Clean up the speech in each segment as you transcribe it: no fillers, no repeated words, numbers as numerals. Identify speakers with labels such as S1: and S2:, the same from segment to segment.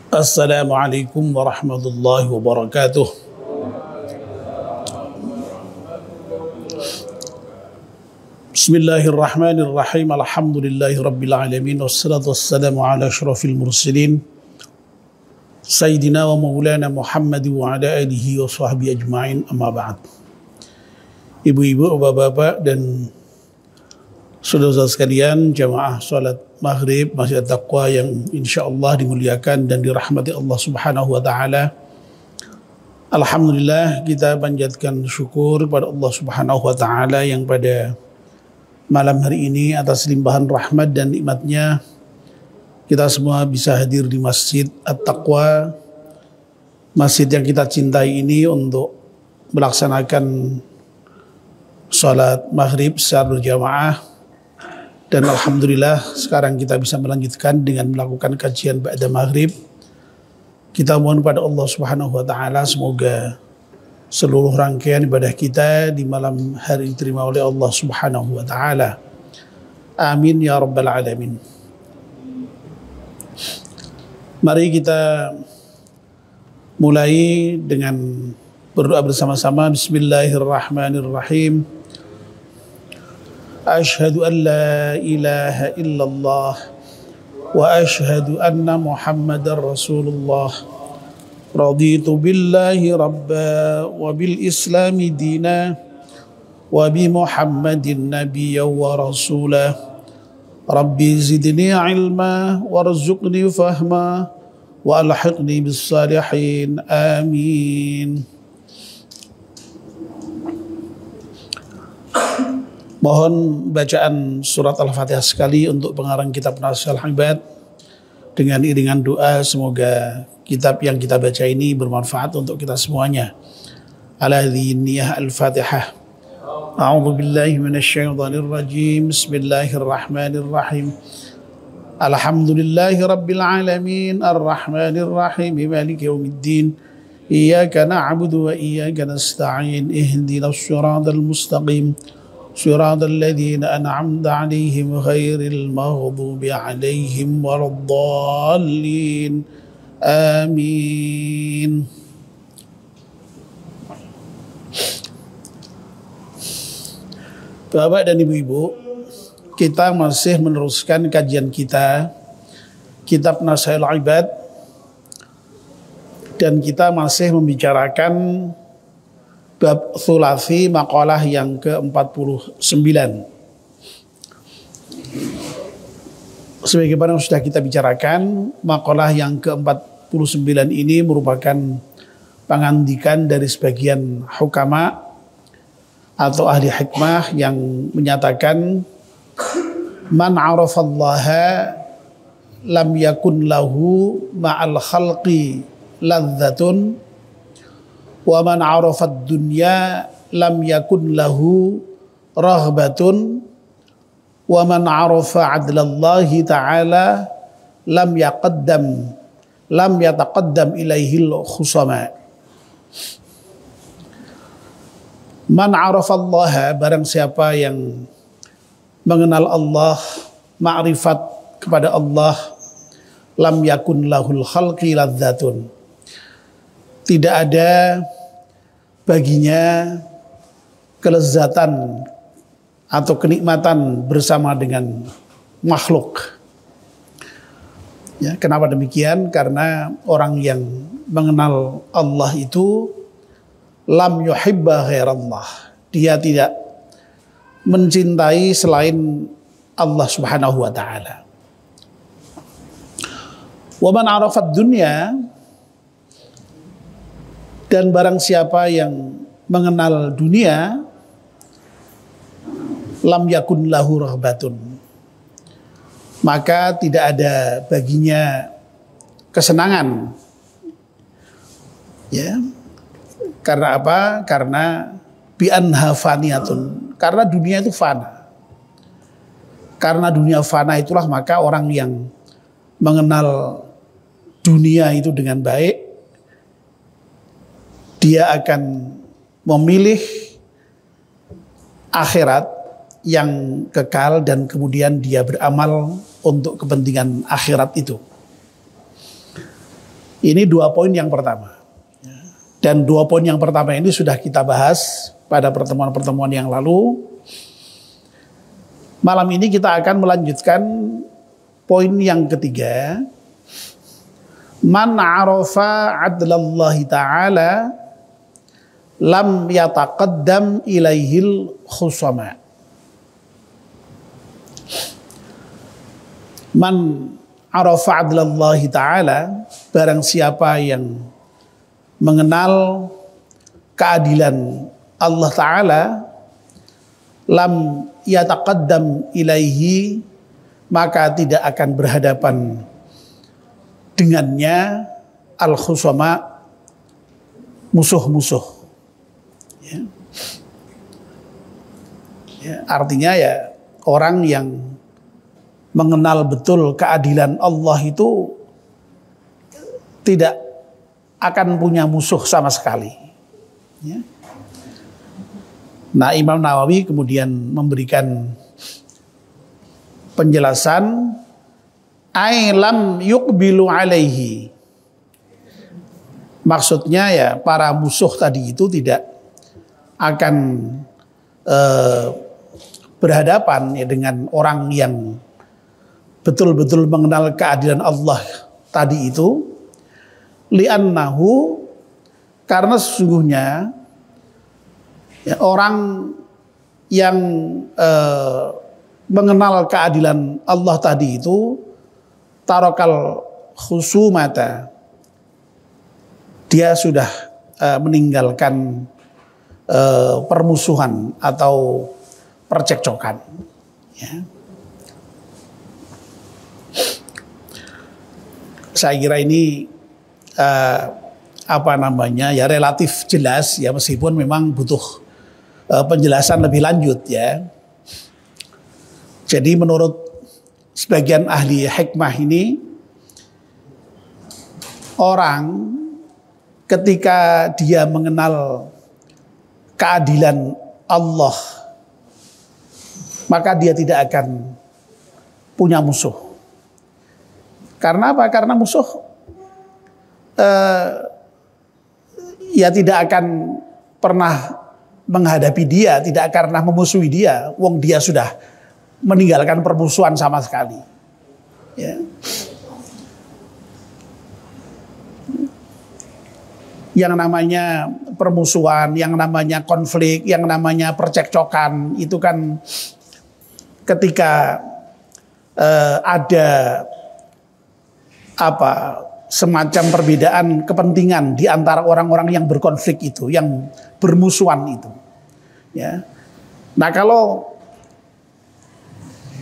S1: Assalamualaikum warahmatullahi wabarakatuh. Bismillahirrahmanirrahim. Alhamdulillahi rabbil alamin. Wassalatu wassalamu ala asyrafil mursalin Sayyidina wa maulana Muhammad wa ala alihi wa sahbihi ajma'in, amma ba'd. Ibu-ibu, bapak-bapak, dan saudara-saudara sekalian, jamaah salat maghrib Masjid At-Taqwa yang insyaallah dimuliakan dan dirahmati Allah Subhanahu wa taala. Alhamdulillah, kita panjatkan syukur pada Allah Subhanahu wa taala yang pada malam hari ini atas limpahan rahmat dan nikmatnya kita semua bisa hadir di Masjid At-Taqwa, masjid yang kita cintai ini, untuk melaksanakan salat maghrib secara berjamaah. Dan alhamdulillah sekarang kita bisa melanjutkan dengan melakukan kajian ba'da maghrib. Kita mohon pada Allah Subhanahu wa taala semoga seluruh rangkaian ibadah kita di malam hari diterima oleh Allah Subhanahu wa taala. Amin ya rabbal alamin. Mari kita mulai dengan berdoa bersama-sama. Bismillahirrahmanirrahim. Ashhadu an la ilaha illallah wa ashhadu anna Muhammadar Rasulullah. Raditu billahi rabba wa bil islami dina wa bi Muhammadin nabiyya wa rasulah. Rabbi zidni ilma warzuqni fahma wa alhiqni bis salihin. Amin. Mohon bacaan surat Al-Fatihah sekali untuk pengarang kitab Nasihul Ibad dengan iringan doa, semoga kitab yang kita baca ini bermanfaat untuk kita semuanya. Ala dhiniyah Al-Fatihah. A'udzu billahi minasyaitonir rajim. Bismillahirrahmanirrahim. Alhamdulillahi rabbil alamin, arrahmanir rahim, maliki yaumiddin. Iyyaka na'budu wa iyyaka nasta'in. Ihdinas siratal mustaqim. صراط الذين أنعمت عليهم غير المغضوب عليهم ولا الضالين. آمين. Bapak dan ibu-ibu, kita masih meneruskan kajian kita kitab Nasihul Ibad, dan kita masih membicarakan bab thulathi, makalah yang ke-49. Sebagaimana sudah kita bicarakan, makalah yang ke-49 ini merupakan pengandikan dari sebagian hukama atau ahli hikmah yang menyatakan, man arafallaha lam yakun lahu ma'al khalqi ladzatun wa man arafad dunya lam yakun lahu rahbatun wa man arafa adlallahi ta'ala lam yataqaddam ilaihil khusama. Man arafallaha, barang siapa yang mengenal Allah, ma'rifat kepada Allah, lam yakun lahul khalqi ladzatun, tidak ada baginya kelezatan atau kenikmatan bersama dengan makhluk. Ya, kenapa demikian? Karena orang yang mengenal Allah itu lam yuhibba ghairallah, dia tidak mencintai selain Allah Subhanahu wa taala. Wa man arafat dunya, dan barang siapa yang mengenal dunia, lam yakun lahu rahbatun, maka tidak ada baginya kesenangan. Ya. Karena apa? Karena bi'anha faniyatun, karena dunia itu fana. Karena dunia fana itulah maka orang yang mengenal dunia itu dengan baik, dia akan memilih akhirat yang kekal dan kemudian dia beramal untuk kepentingan akhirat itu. Ini 2 poin yang pertama. Dan 2 poin yang pertama ini sudah kita bahas pada pertemuan-pertemuan yang lalu. Malam ini kita akan melanjutkan poin yang ketiga. Man arafa adlallahi ta'ala lam yataqaddam ilaihil khusama. Man arafa adlallahi ta'ala, barang siapa yang mengenal keadilan Allah Ta'ala, lam yataqaddam ilaihi, maka tidak akan berhadapan dengannya al-khusama, musuh-musuh. Ya. Ya, artinya ya orang yang mengenal betul keadilan Allah itu tidak akan punya musuh sama sekali. Ya. Nah, Imam Nawawi kemudian memberikan penjelasan, ai lam yuqbilu alaihi. Maksudnya ya para musuh tadi itu tidak akan berhadapan ya dengan orang yang betul-betul mengenal keadilan Allah tadi itu, li'annahu, karena sesungguhnya ya, orang yang mengenal keadilan Allah tadi itu tarakal khusumata, dia sudah meninggalkan permusuhan atau percekcokan. Ya. Saya kira ini ya relatif jelas ya, meskipun memang butuh penjelasan lebih lanjut ya. Jadi menurut sebagian ahli hikmah ini, orang ketika dia mengenal keadilan Allah, maka dia tidak akan punya musuh. Karena apa? Karena musuh ya tidak akan pernah menghadapi dia, tidak karena memusuhi dia, wong dia sudah meninggalkan permusuhan sama sekali. Ya. Yang namanya permusuhan, yang namanya konflik, yang namanya percekcokan itu kan ketika ada semacam perbedaan kepentingan di antara orang-orang yang berkonflik itu, yang bermusuhan itu. Ya. Nah, kalau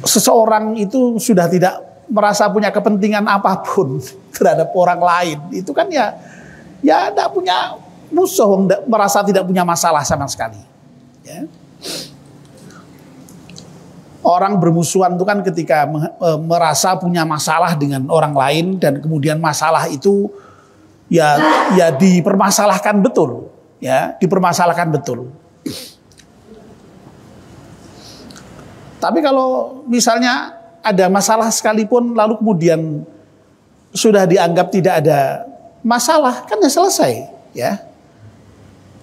S1: seseorang itu sudah tidak merasa punya kepentingan apapun terhadap orang lain, itu kan ya tidak punya musuh, merasa tidak punya masalah sama sekali. Ya. Orang bermusuhan itu kan ketika merasa punya masalah dengan orang lain dan kemudian masalah itu ya dipermasalahkan betul, ya dipermasalahkan betul. Tapi kalau misalnya ada masalah sekalipun lalu kemudian sudah dianggap tidak ada masalah, kan ya selesai, ya.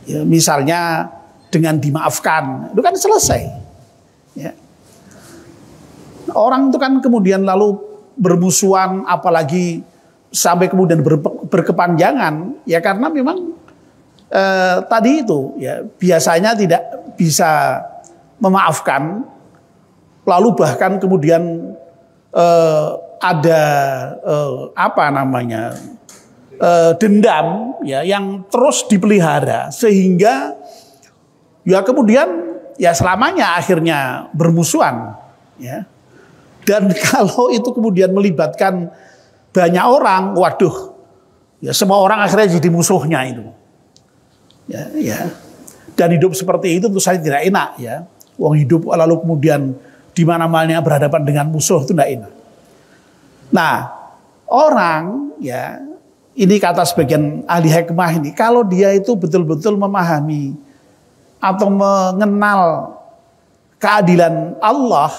S1: Ya, misalnya dengan dimaafkan, itu kan selesai. Ya. Orang itu kan kemudian lalu bermusuhan, apalagi sampai kemudian berkepanjangan, ya karena memang tadi itu, ya biasanya tidak bisa memaafkan, lalu bahkan kemudian ada dendam ya yang terus dipelihara sehingga ya kemudian ya selamanya akhirnya bermusuhan, ya. Dan kalau itu kemudian melibatkan banyak orang, waduh, ya semua orang akhirnya jadi musuhnya itu. Ya. Dan hidup seperti itu tentu saja tidak enak, ya. Wong hidup lalu kemudian di mana-mana berhadapan dengan musuh itu tidak enak. Nah, orang ya, ini kata sebagian ahli hikmah ini, kalau dia itu betul-betul memahami atau mengenal keadilan Allah,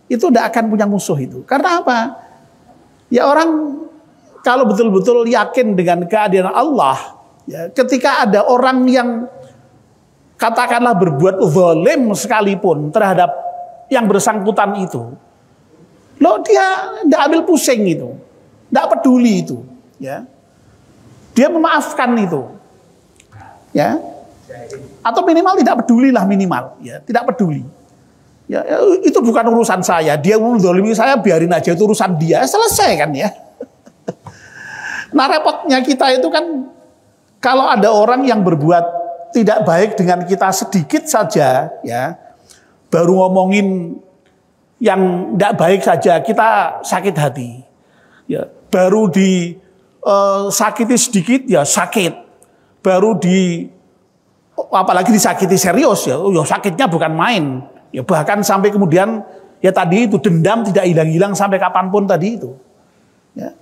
S1: itu tidak akan punya musuh itu. Karena apa? Ya orang kalau betul-betul yakin dengan keadilan Allah, ya, ketika ada orang yang katakanlah berbuat zalim sekalipun terhadap yang bersangkutan itu, loh dia tidak ambil pusing itu, tidak peduli itu, ya, dia memaafkan itu, ya, atau minimal tidak peduli lah minimal, ya, tidak peduli. Ya, itu bukan urusan saya. Dia menzalimi saya, biarin aja, itu urusan dia. Selesai kan ya. Nah repotnya kita itu kan, kalau ada orang yang berbuat tidak baik dengan kita sedikit saja, ya, baru ngomongin yang tidak baik saja kita sakit hati. Ya, baru sakiti sedikit ya sakit. Baru apalagi disakiti serius ya, sakitnya bukan main. Ya bahkan sampai kemudian ya tadi itu dendam tidak hilang-hilang sampai kapanpun tadi itu. Ya.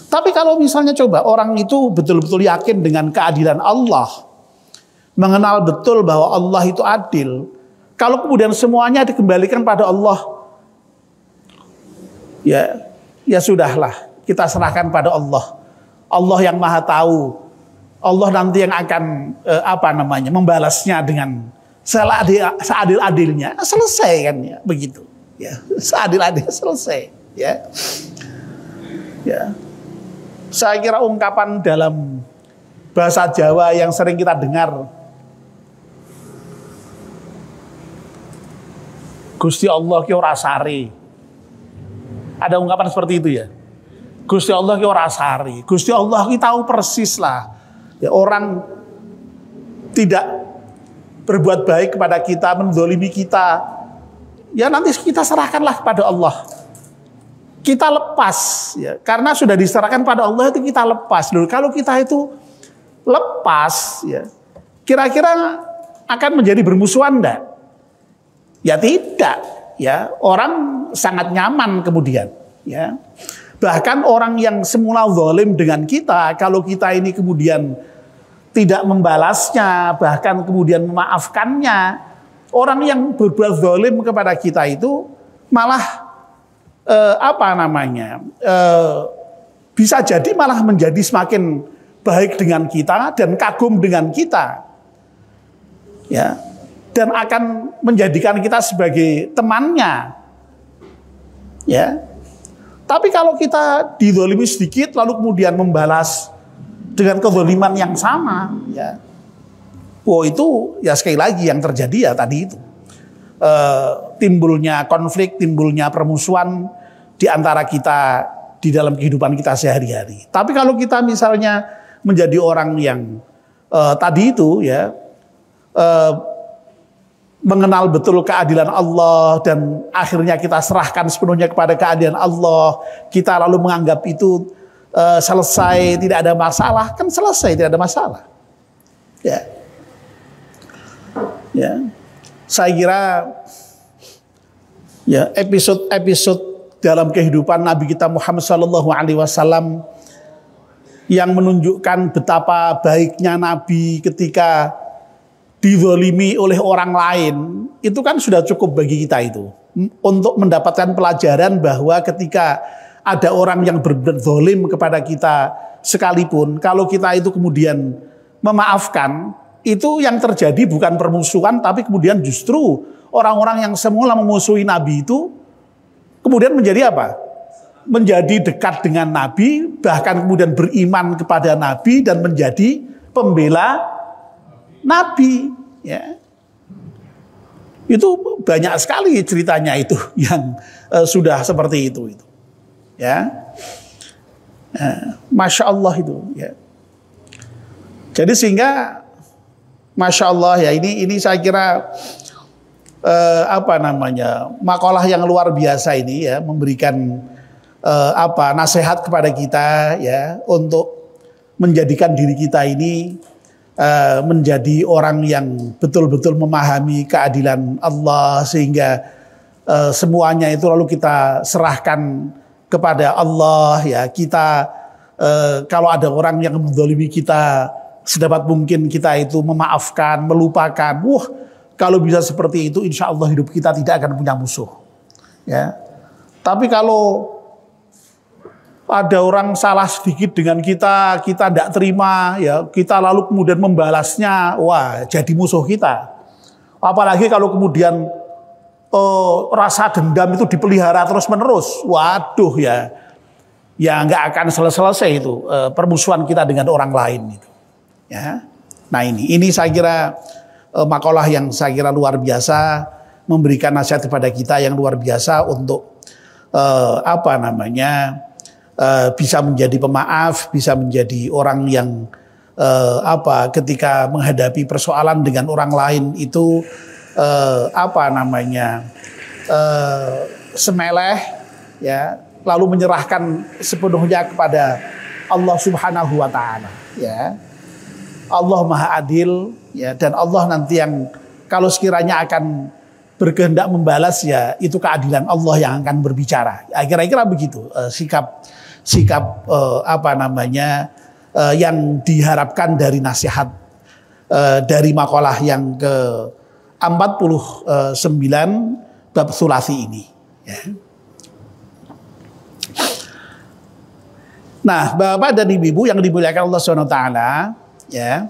S1: Tapi kalau misalnya coba orang itu betul-betul yakin dengan keadilan Allah, mengenal betul bahwa Allah itu adil, kalau kemudian semuanya dikembalikan pada Allah, ya sudahlah, kita serahkan pada Allah. Allah yang Maha Tahu. Allah nanti yang akan membalasnya dengan seadil-adilnya, selesai kan ya, begitu. Ya, seadil-adil selesai, ya. Ya. Saya kira ungkapan dalam bahasa Jawa yang sering kita dengar, Gusti Allah ki ora sare. Ada ungkapan seperti itu ya. Gusti Allah ki ora sare. Gusti Allah ki tahu persis lah. Ya, orang tidak berbuat baik kepada kita, menzalimi kita, ya nanti kita serahkanlah kepada Allah. Kita lepas, ya, karena sudah diserahkan pada Allah itu kita lepas. Loh, kalau kita itu lepas, ya, kira-kira akan menjadi bermusuhan enggak? Ya tidak, ya, orang sangat nyaman kemudian, ya. Bahkan orang yang semula zalim dengan kita, kalau kita ini kemudian tidak membalasnya, bahkan kemudian memaafkannya, orang yang berbuat zalim kepada kita itu malah bisa jadi malah menjadi semakin baik dengan kita dan kagum dengan kita, ya, dan akan menjadikan kita sebagai temannya, ya. Tapi kalau kita dizalimi sedikit lalu kemudian membalas dengan kezaliman yang sama, ya, itu ya sekali lagi yang terjadi ya tadi itu, timbulnya konflik, timbulnya permusuhan di antara kita di dalam kehidupan kita sehari-hari. Tapi kalau kita misalnya menjadi orang yang tadi itu ya mengenal betul keadilan Allah dan akhirnya kita serahkan sepenuhnya kepada keadilan Allah, kita lalu menganggap itu selesai, tidak ada masalah, kan selesai, tidak ada masalah. Ya, ya, saya kira ya episode dalam kehidupan Nabi kita Muhammad SAW yang menunjukkan betapa baiknya Nabi ketika dizalimi oleh orang lain, itu kan sudah cukup bagi kita itu untuk mendapatkan pelajaran bahwa ketika ada orang yang berbuat zalim kepada kita sekalipun, kalau kita itu kemudian memaafkan, itu yang terjadi bukan permusuhan, tapi kemudian justru orang-orang yang semula memusuhi Nabi itu kemudian menjadi apa? Menjadi dekat dengan Nabi, bahkan kemudian beriman kepada Nabi dan menjadi pembela Nabi. Ya. Itu banyak sekali ceritanya itu yang sudah seperti itu. Ya, Masya Allah itu. Ya. Jadi sehingga Masya Allah ya ini saya kira makalah yang luar biasa ini ya, memberikan nasihat kepada kita ya untuk menjadikan diri kita ini menjadi orang yang betul-betul memahami keadilan Allah, sehingga semuanya itu lalu kita serahkan kepada Allah ya. Kita kalau ada orang yang menzalimi kita, sedapat mungkin kita itu memaafkan, melupakan. Kalau bisa seperti itu, insya Allah hidup kita tidak akan punya musuh. Ya. Tapi kalau ada orang salah sedikit dengan kita, kita tidak terima, ya kita lalu kemudian membalasnya, wah jadi musuh kita. Apalagi kalau kemudian rasa dendam itu dipelihara terus menerus, waduh ya nggak akan selesai itu permusuhan kita dengan orang lain itu. Ya, nah ini saya kira makalah yang saya kira luar biasa, memberikan nasihat kepada kita yang luar biasa untuk bisa menjadi pemaaf, bisa menjadi orang yang ketika menghadapi persoalan dengan orang lain itu semeleh, ya, lalu menyerahkan sepenuhnya kepada Allah Subhanahu wa taala, ya. Allah Maha Adil, ya, dan Allah nanti yang kalau sekiranya akan berkehendak membalas, ya itu keadilan Allah yang akan berbicara. Kira-kira begitu sikap yang diharapkan dari nasihat dari makalah yang ke-49 bab tsulasi ini, ya. Nah, Bapak dan Ibu yang dimuliakan Allah SWT, ya,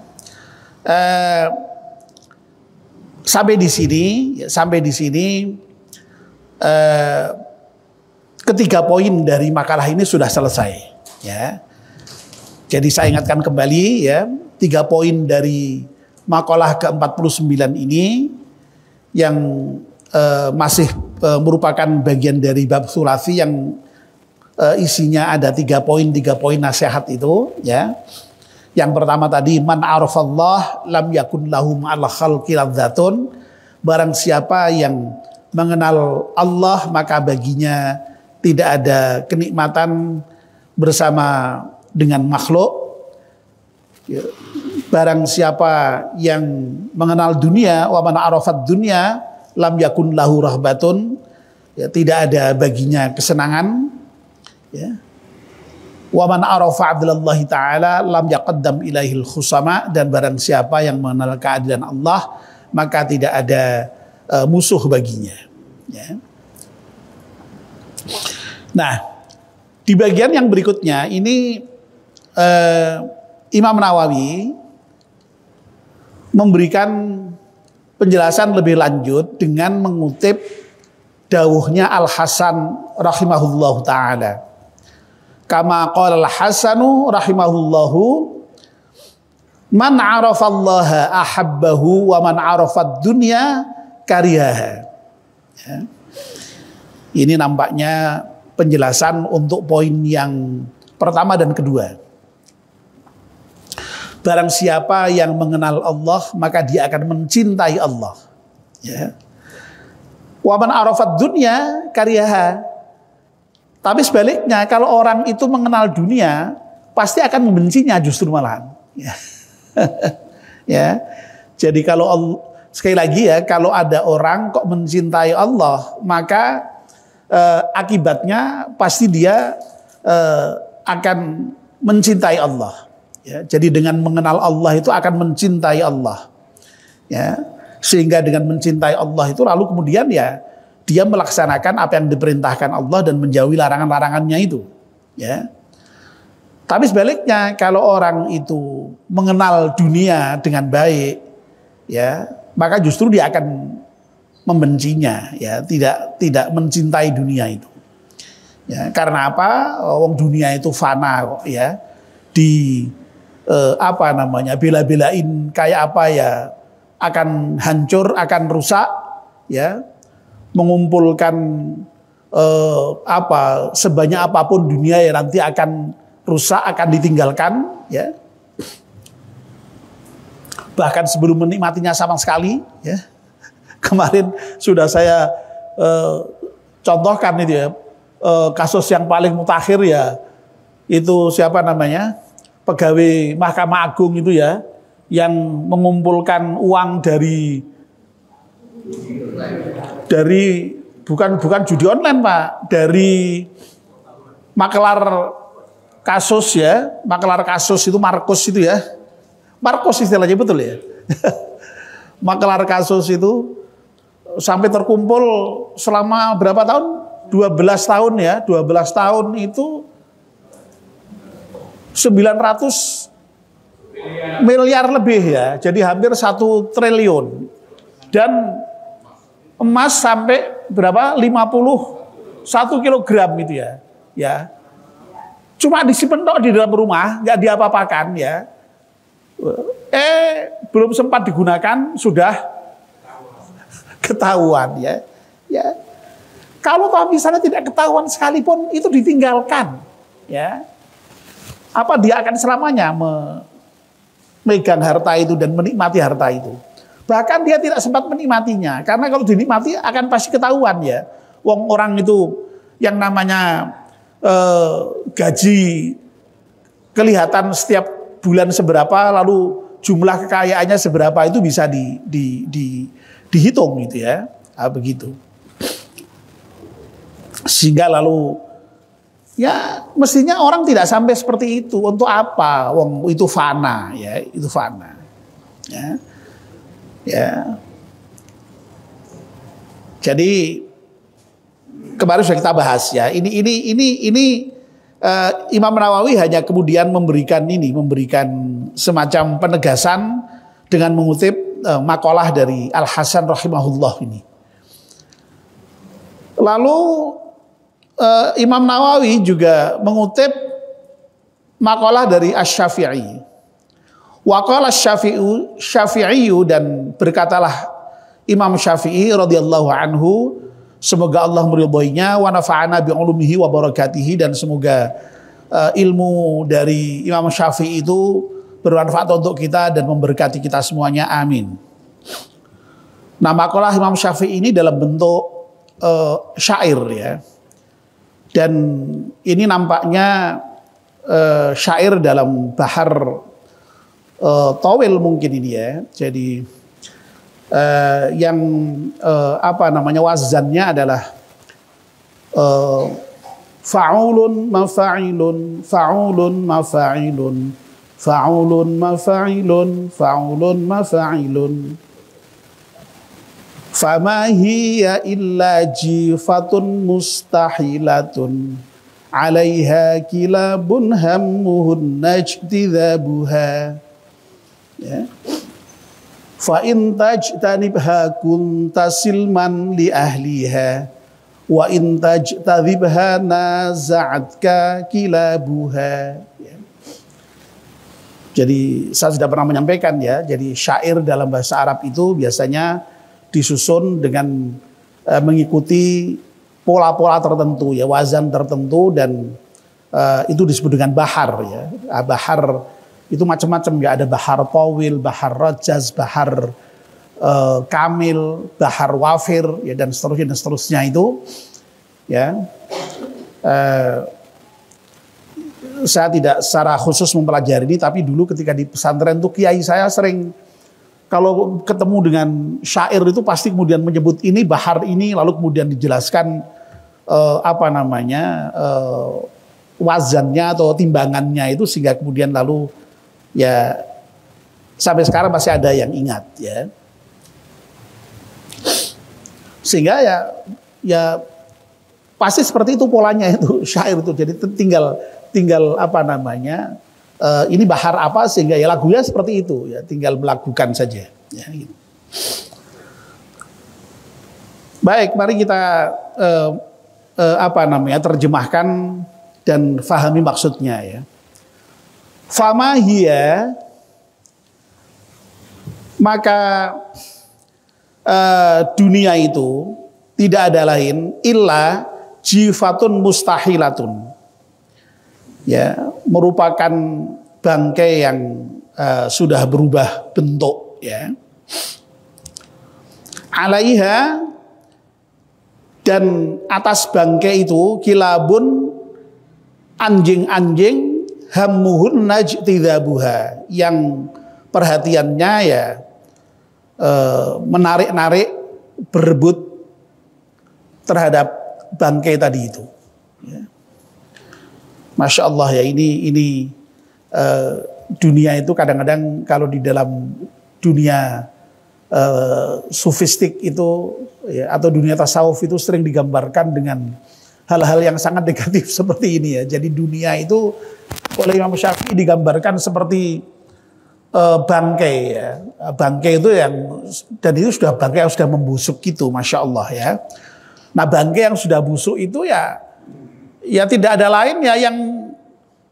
S1: sampai di sini ketiga poin dari makalah ini sudah selesai, ya. Jadi saya ingatkan kembali, ya, 3 poin dari makalah ke-49 ini yang masih merupakan bagian dari bab tsulasi yang isinya ada 3 poin nasihat itu, ya. Yang pertama tadi, man arafallah lam yakun lahu ma'al khalqi ladzatun. Barang siapa yang mengenal Allah maka baginya tidak ada kenikmatan bersama dengan makhluk. Barang siapa yang mengenal dunia, wa man arafat dunya lam yakun lahu rahbatun, ya, tidak ada baginya kesenangan, ya. Wa man arafa adlallahi ta'ala lam yaqaddam ilaihil khusama, dan barang siapa yang mengenal keadilan Allah maka tidak ada musuh baginya, ya. Nah, di bagian yang berikutnya ini Imam Nawawi memberikan penjelasan lebih lanjut dengan mengutip dawuhnya Al-Hasan rahimahullahu ta'ala. Kama qala Al-Hasanu rahimahullahu, man arafallaha ahabbahu wa man arafad dunya karihaha. Ya. Ini nampaknya penjelasan untuk poin yang pertama dan kedua. Barang siapa yang mengenal Allah maka dia akan mencintai Allah, ya. Wa man arafad dunya karihaha. Tapi sebaliknya, kalau orang itu mengenal dunia, pasti akan membencinya justru malahan. Ya. Ya. Jadi kalau sekali lagi ya, kalau ada orang kok mencintai Allah, maka akibatnya pasti dia akan mencintai Allah. Ya. Jadi dengan mengenal Allah itu akan mencintai Allah. Ya. Sehingga dengan mencintai Allah itu lalu kemudian ya dia melaksanakan apa yang diperintahkan Allah dan menjauhi larangan-larangannya itu, ya. Tapi sebaliknya, kalau orang itu mengenal dunia dengan baik, ya, maka justru dia akan membencinya, ya, tidak mencintai dunia itu. Ya, karena apa? Wong dunia itu fana kok, ya. Bela-belain kayak apa ya, akan hancur, akan rusak, ya. Mengumpulkan sebanyak apapun dunia ya nanti akan rusak, akan ditinggalkan, ya. Bahkan sebelum menikmatinya sama sekali, ya. Kemarin sudah saya contohkan itu ya, kasus yang paling mutakhir ya, itu siapa namanya, pegawai Mahkamah Agung itu ya, yang mengumpulkan uang dari bukan judi online Pak, dari makelar kasus ya, makelar kasus itu Markus itu ya, Markus istilahnya betul ya. Makelar kasus itu sampai terkumpul selama berapa tahun? 12 tahun ya, 12 tahun itu 900 miliar lebih ya, jadi hampir 1 triliun. Dan emas sampai berapa? 51 kilogram gitu ya. Ya. Cuma disimpan di dalam rumah, nggak diapa-apakan ya. Belum sempat digunakan sudah ketahuan ya. Ya. Kalau misalnya tidak ketahuan sekalipun itu ditinggalkan ya. Apa dia akan selamanya memegang harta itu dan menikmati harta itu. Bahkan dia tidak sempat menikmatinya. Karena kalau dinikmati akan pasti ketahuan ya. Wong orang itu yang namanya gaji kelihatan setiap bulan seberapa, lalu jumlah kekayaannya seberapa itu bisa dihitung gitu ya. Begitu. Sehingga lalu ya mestinya orang tidak sampai seperti itu. Untuk apa? Wong itu fana ya, itu fana. Ya. Ya. Jadi kemarin sudah kita bahas ya. Ini Imam Nawawi hanya kemudian memberikan semacam penegasan dengan mengutip makalah dari Al Hasan rahimahullah ini. Lalu Imam Nawawi juga mengutip makalah dari Asy-Syafi'i. Wa qala Asy-Syafi'i, dan berkatalah Imam Syafi'i radhiyallahu anhu, semoga Allah meridhoinya, wa nafa'ana bi ulumihi wa barakatihi, dan semoga ilmu dari Imam Syafi'i itu bermanfaat untuk kita dan memberkati kita semuanya, amin. Nah, makalah Imam Syafi'i ini dalam bentuk syair ya. Dan ini nampaknya syair dalam bahar tawil mungkin ini ya. Jadi yang wazannya adalah fa'ulun mafa'ilun fa'ulun mafa'ilun fa'ulun mafa'ilun fa'ulun mafa'ilun fama hiya illa jifatun mustahilatun alaiha kilabun hammuhun najdidhabuha. Ya. Fa in tajtanibha kunta silman li ahliha wa in tajtadhibha naza'atka kilabuha. Ya. Jadi saya sudah pernah menyampaikan ya, jadi syair dalam bahasa Arab itu biasanya disusun dengan mengikuti pola-pola tertentu ya, wazan tertentu, dan itu disebut dengan bahar ya. Bahar itu macam-macam ya, ada bahar tawil, bahar rajaz, bahar kamil, bahar wafir ya, dan seterusnya itu ya. Saya tidak secara khusus mempelajari ini, tapi dulu ketika di pesantren tuh kiai saya sering kalau ketemu dengan syair itu pasti kemudian menyebut ini bahar ini, lalu kemudian dijelaskan wazannya atau timbangannya itu, sehingga kemudian lalu ya sampai sekarang masih ada yang ingat ya. Sehingga ya pasti seperti itu polanya itu syair itu. Jadi tinggal ini bahar apa, sehingga ya lagunya seperti itu ya, tinggal melakukan saja ya, gitu. Baik, mari kita terjemahkan dan fahami maksudnya ya. Fama hiya, maka dunia itu tidak ada lain illa jifatun mustahilatun, ya, merupakan bangkai yang sudah berubah bentuk ya. Alaiha, dan atas bangkai itu kilabun, anjing-anjing, hammuhun najdidhabuha, yang perhatiannya ya menarik-narik, berebut terhadap bangkai tadi itu ya. Masya Allah ya, ini dunia itu kadang-kadang kalau di dalam dunia sufistik itu ya, atau dunia tasawuf itu sering digambarkan dengan hal-hal yang sangat negatif seperti ini ya. Jadi dunia itu oleh Imam Syafi'i digambarkan seperti bangkai ya. Bangkai itu yang, dan itu sudah bangkai yang sudah membusuk gitu, Masya Allah ya. Nah bangkai yang sudah busuk itu ya tidak ada lain ya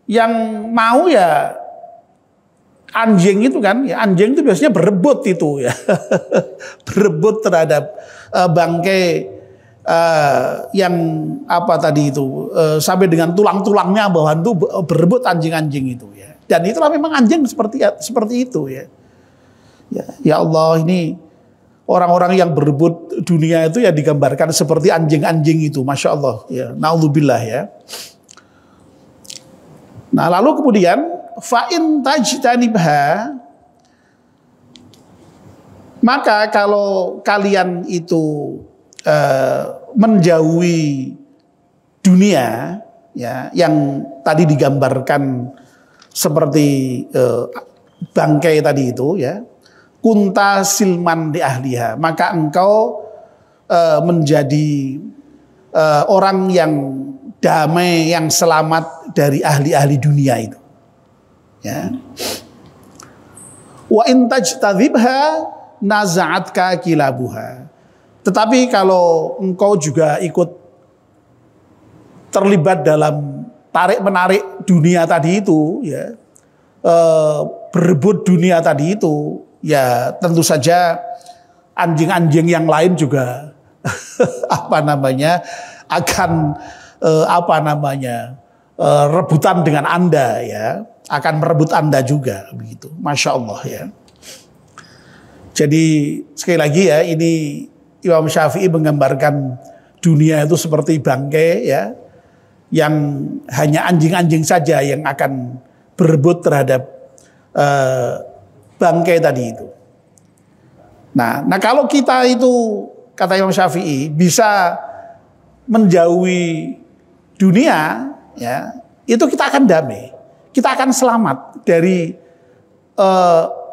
S1: yang mau ya anjing itu kan, ya anjing itu biasanya berebut itu ya, berebut terhadap bangkai yang apa tadi itu sampai dengan tulang-tulangnya bawahan itu berebut anjing-anjing itu ya. Dan itulah memang anjing seperti itu ya. Ya Allah, ini orang-orang yang berebut dunia itu ya digambarkan seperti anjing-anjing itu, Masya Allah ya. Naudzubillah ya. Nah lalu kemudian fa'in tajtanibha, maka kalau kalian itu menjauhi dunia ya, yang tadi digambarkan seperti bangkai tadi itu ya, kunta silman di ahliha, maka engkau menjadi orang yang damai, yang selamat dari ahli-ahli dunia itu ya. Wa in tajtadhibha naza'atka kilabuha, tetapi kalau engkau juga ikut terlibat dalam tarik-menarik dunia tadi itu ya, berebut dunia tadi itu ya, tentu saja anjing-anjing yang lain juga akan rebutan dengan Anda ya, akan merebut Anda juga begitu, Masya Allah ya. Jadi sekali lagi ya, ini Imam Syafi'i menggambarkan dunia itu seperti bangkai ya, yang hanya anjing-anjing saja yang akan berebut terhadap bangkai tadi itu. Nah kalau kita itu, kata Imam Syafi'i, bisa menjauhi dunia ya, itu kita akan damai, kita akan selamat dari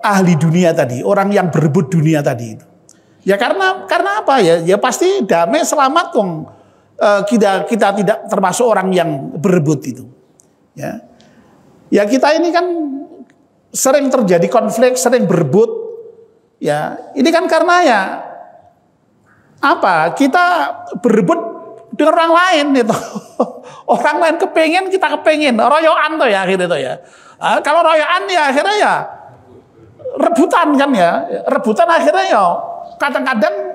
S1: ahli dunia tadi, orang yang berebut dunia tadi itu. Ya karena apa ya? Ya pasti damai, selamat dong. Kita tidak termasuk orang yang berebut itu. Ya. Ya kita ini kan sering terjadi konflik, sering berebut. Ya, ini kan karena ya apa? Kita berebut dengan orang lain itu. Orang lain kepengen, kita kepengen. Royoan tuh ya gitu tuh ya. Kalau royoan ya akhirnya ya rebutan kan ya. Rebutan akhirnya ya kadang-kadang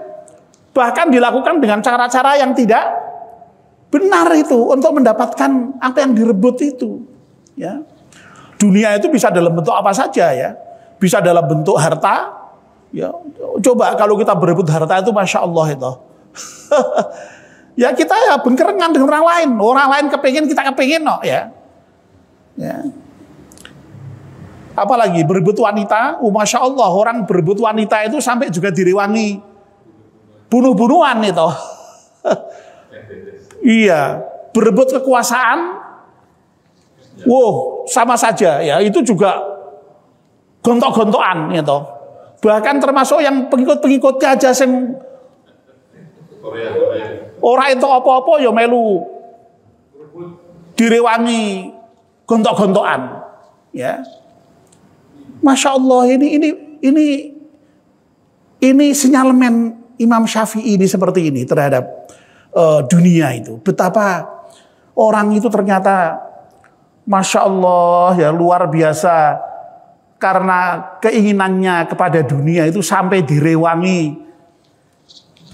S1: bahkan dilakukan dengan cara-cara yang tidak benar itu untuk mendapatkan apa yang direbut itu ya. Dunia itu bisa dalam bentuk apa saja ya, bisa dalam bentuk harta ya. Coba kalau kita berebut harta itu, Masya Allah itu ya kita ya bengkerengan dengan orang lain kepengen, kita kepengen no ya. Apalagi berebut wanita, Masya Allah, orang berebut wanita itu sampai juga direwangi bunuh-bunuhan itu. Iya, berebut kekuasaan, wow, sama saja ya, itu juga gontok-gontokan gitu. Bahkan termasuk yang pengikut-pengikutnya aja yang orang itu apa-apa ya melu direwangi gontok-gontokan ya. Masya Allah, ini sinyalemen Imam Syafi'i ini seperti ini terhadap dunia itu. Betapa orang itu ternyata Masya Allah ya, luar biasa, karena keinginannya kepada dunia itu sampai direwangi,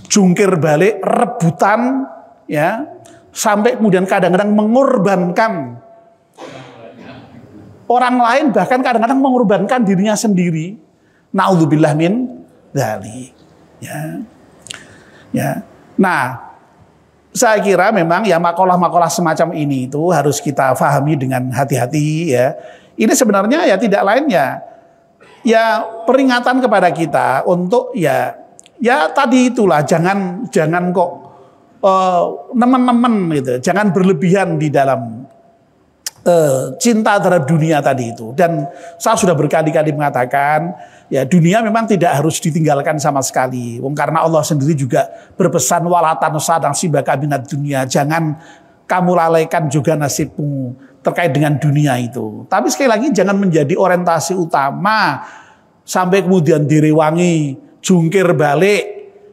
S1: jungkir balik, rebutan ya, sampai kemudian kadang-kadang mengorbankan orang lain, bahkan kadang-kadang mengorbankan dirinya sendiri. Naudzubillah min dzalik. Ya. Nah, saya kira memang ya makalah-makalah semacam ini itu harus kita pahami dengan hati-hati ya. Ini sebenarnya ya tidak lain ya peringatan kepada kita untuk ya tadi itulah, jangan kok nemen-nemen gitu, jangan berlebihan di dalam cinta terhadap dunia tadi itu. Dan saya sudah berkali-kali mengatakan ya, dunia memang tidak harus ditinggalkan sama sekali. Karena Allah sendiri juga berpesan, wala tansa nasibaka minad dunya, jangan kamu lalaikan juga nasibmu terkait dengan dunia itu. Tapi sekali lagi jangan menjadi orientasi utama sampai kemudian direwangi, jungkir balik,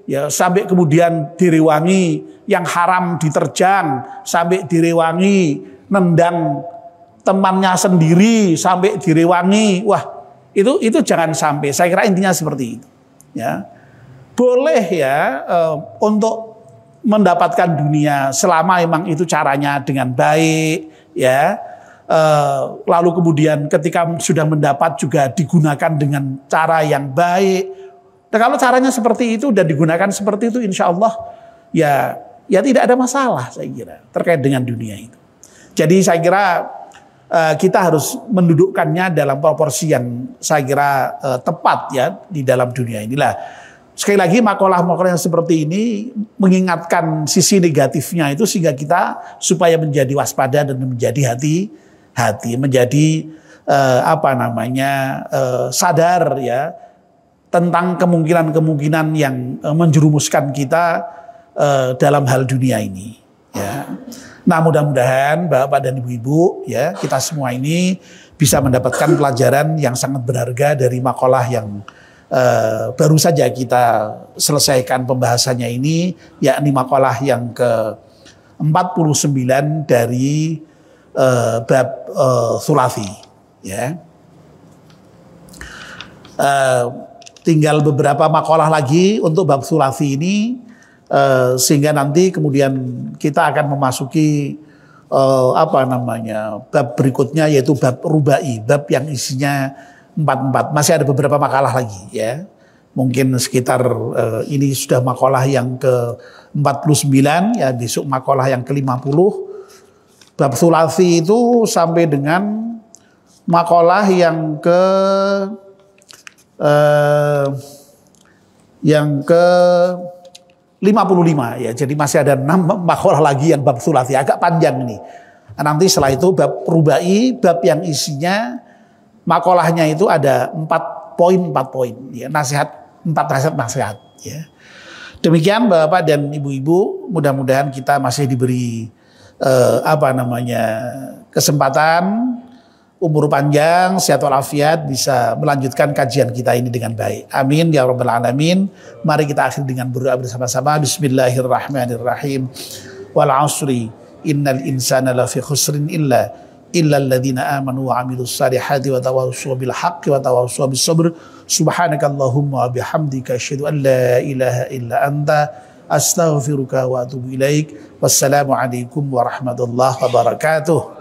S1: ya sampai kemudian direwangi yang haram diterjang, sampai direwangi nendang temannya sendiri, sampai direwangi. Wah, itu jangan sampai. Saya kira intinya seperti itu. Ya, boleh ya untuk mendapatkan dunia selama memang itu caranya dengan baik. Ya, lalu kemudian ketika sudah mendapat juga digunakan dengan cara yang baik. Dan kalau caranya seperti itu dan digunakan seperti itu, insya Allah ya tidak ada masalah saya kira terkait dengan dunia itu. Jadi saya kira kita harus mendudukkannya dalam proporsi yang saya kira tepat ya di dalam dunia inilah. Sekali lagi makalah-makalah yang seperti ini mengingatkan sisi negatifnya itu sehingga kita supaya menjadi waspada dan menjadi hati-hati, menjadi sadar ya tentang kemungkinan-kemungkinan yang menjerumuskan kita dalam hal dunia ini. Ya. Nah mudah-mudahan Bapak dan Ibu-ibu ya kita semua ini bisa mendapatkan pelajaran yang sangat berharga dari makalah yang baru saja kita selesaikan pembahasannya ini, yakni makalah yang ke-49 dari bab Thulathi. Ya. Tinggal beberapa makalah lagi untuk bab Thulathi ini, sehingga nanti kemudian kita akan memasuki bab berikutnya yaitu bab Rubai, bab yang isinya 4. Masih ada beberapa makalah lagi ya. Mungkin sekitar ini sudah makalah yang ke-49 ya, besok makalah yang ke-50. Bab Thulathi itu sampai dengan makalah yang ke-55 ya. Jadi masih ada 6 makalah lagi yang bab Thulathi, agak panjang ini. Nanti setelah itu bab Rubai, bab yang isinya makalahnya itu ada 4 poin ya, 4 nasihat ya. Demikian Bapak dan Ibu-ibu, mudah-mudahan kita masih diberi kesempatan, umur panjang, sehat walafiat, bisa melanjutkan kajian kita ini dengan baik. Amin ya rabbal alamin. Mari kita akhiri dengan berdoa bersama-sama. Bismillahirrahmanirrahim. Wal 'ashri innal insana lafi khusrin illa alladzina amanu wa 'amilus salihati wa tawassaw bil haqqi wa tawassaw bis sabr. Subhanakallahumma wa bihamdika asyhadu an la ilaha illa anta astaghfiruka wa atubu ilaik. Wassalamu alaikum warahmatullahi wabarakatuh.